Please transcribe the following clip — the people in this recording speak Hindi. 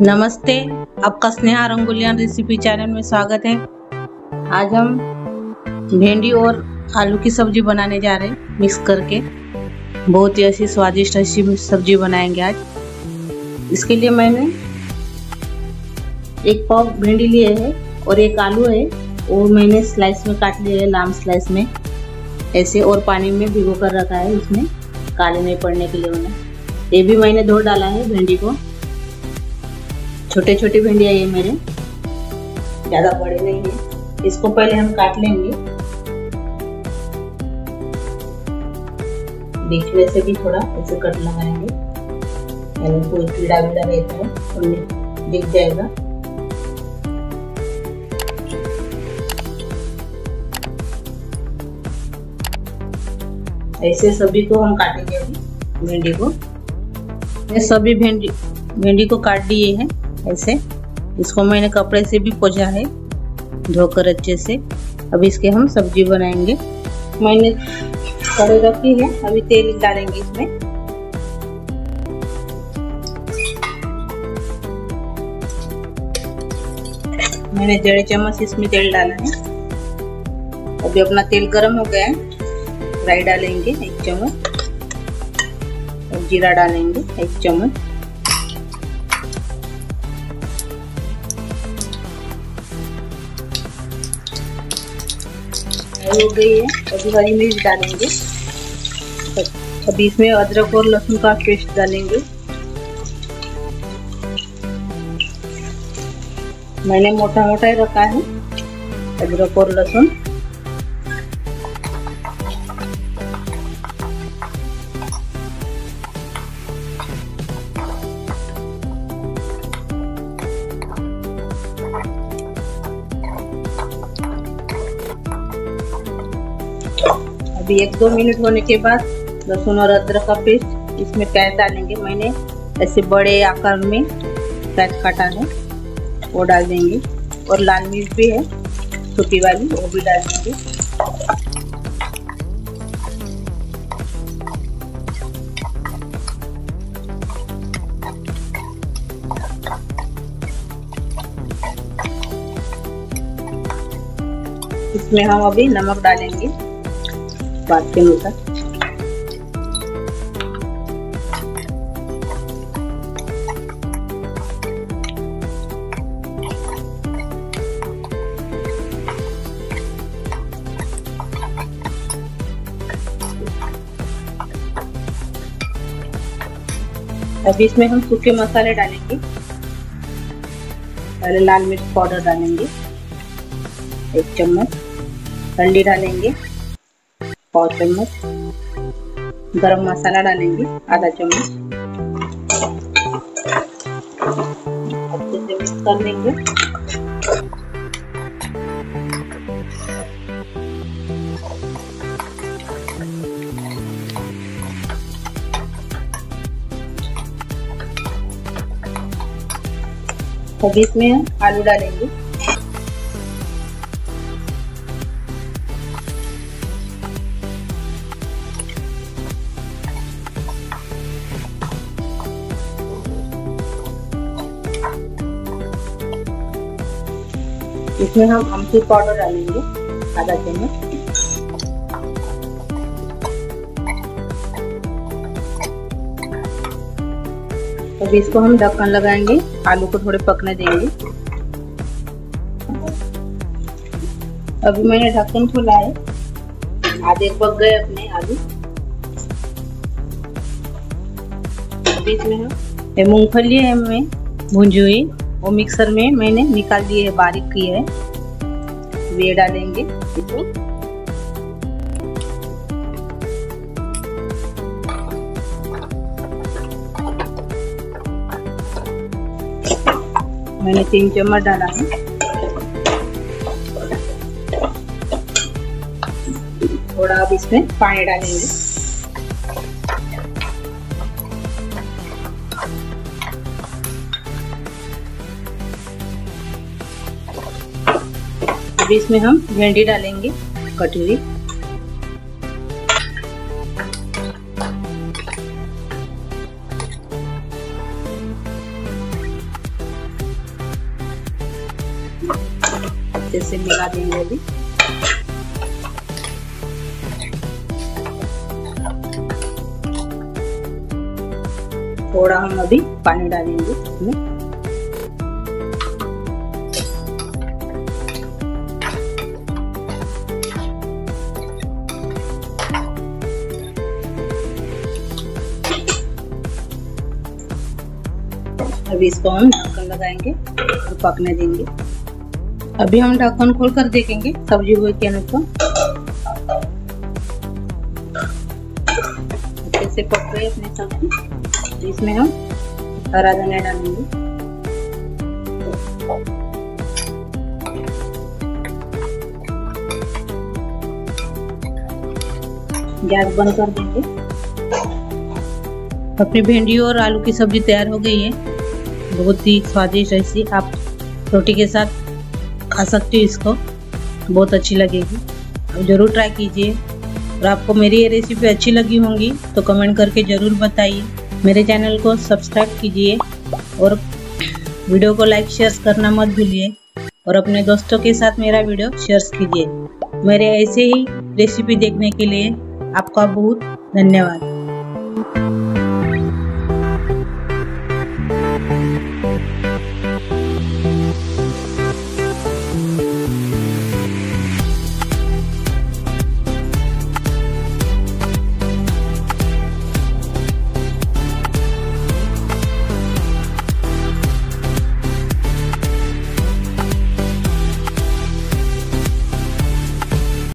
नमस्ते, आपका स्नेहा रंगोलियन रेसिपी चैनल में स्वागत है। आज हम भिंडी और आलू की सब्जी बनाने जा रहे हैं मिक्स करके। बहुत ही ऐसी स्वादिष्ट ऐसी सब्जी बनाएंगे आज। इसके लिए मैंने एक पाव भिंडी लिए है और एक आलू है, वो मैंने स्लाइस में काट लिए है, लाम स्लाइस में ऐसे, और पानी में भिगो कर रखा है, इसमें काले नहीं पड़ने के लिए उन्हें। ये भी मैंने धो डाला है भिंडी को। छोटे छोटे भिंडियाँ ये मेरे, ज़्यादा बड़े नहीं है। इसको पहले हम काट लेंगे, बीच में से भी थोड़ा ऐसे कट लगाएंगे, यानी कोई कीड़ा वीड़ा रहता है उन्हें दिख जाएगा। ऐसे सभी को हम काटेंगे अभी भिंडी को। ये सभी भिंडी को काट दिए हैं ऐसे। इसको मैंने कपड़े से भी पोंछा है धोकर अच्छे से। अब इसके हम सब्जी बनाएंगे। मैंने कढ़ाई रखी है, अभी तेल डालेंगे इसमें। मैंने 1.5 चम्मच इसमें तेल डाला है। अभी अपना तेल गर्म हो गया है। राई डालेंगे 1 चम्मच और जीरा डालेंगे 1 चम्मच। हो गई है, अभी हरी मिर्च डालेंगे। अभी इसमें अदरक और लहसुन का पेस्ट डालेंगे। मैंने मोटा मोटा ही रखा है अदरक और लहसुन। अभी 1-2 मिनट होने के बाद लहसुन और अदरक का पेस्ट इसमें प्याज डालेंगे। मैंने ऐसे बड़े आकार में प्याज काटा है, वो डाल देंगे। और लाल मिर्च भी है छोटी वाली, वो भी डाल देंगे। इसमें हम अभी नमक डालेंगे स्वाद के अनुसार। अभी इसमें हम सूखे मसाले डालेंगे। पहले लाल मिर्च पाउडर डालेंगे 1 चम्मच, हल्दी डालेंगे 1/4 चम्मच, गरम मसाला डालेंगे आधा चम्मच। अच्छे से मिक्स कर लेंगे। अभी इसमें हम आलू डालेंगे। इसमें हम अमचूर पाउडर डालेंगे आधा चम्मच। अभी इसको हम ढक्कन लगाएंगे, आलू को थोड़े पकने देंगे। अभी मैंने ढक्कन खोला है, आधे पक गए अपने आलू। अभी इसमें हम मूंगफली है मैं भूंजी हुई, वो मिक्सर में मैंने निकाल दिए है, बारीक की है, ये डालेंगे इसको। मैंने 3 चम्मच डाला है। थोड़ा अब इसमें पानी डालेंगे। अभी इसमें हम भिंडी डालेंगे कटी हुई। से मिला देंगे अभी। थोड़ा हम अभी पानी डालेंगे इसमें। अभी इसको हम ढक्कन लगाएंगे और पकने देंगे। अभी हम ढक्कन खोल कर देखेंगे सब्जी हुई के अनुसार कैसे पक गई अपनी सब्जी। इसमें हम हरा धनिया डालेंगे। गैस बंद कर देंगे। अपनी भिंडी और आलू की सब्जी तैयार हो गई है। बहुत ही स्वादिष्ट ऐसी आप रोटी के साथ खा सकते हो। इसको बहुत अच्छी लगेगी, आप जरूर ट्राई कीजिए। और आपको मेरी ये रेसिपी अच्छी लगी होंगी तो कमेंट करके ज़रूर बताइए। मेरे चैनल को सब्सक्राइब कीजिए और वीडियो को लाइक शेयर करना मत भूलिए। और अपने दोस्तों के साथ मेरा वीडियो शेयर कीजिए। मेरे ऐसे ही रेसिपी देखने के लिए आपका बहुत धन्यवाद।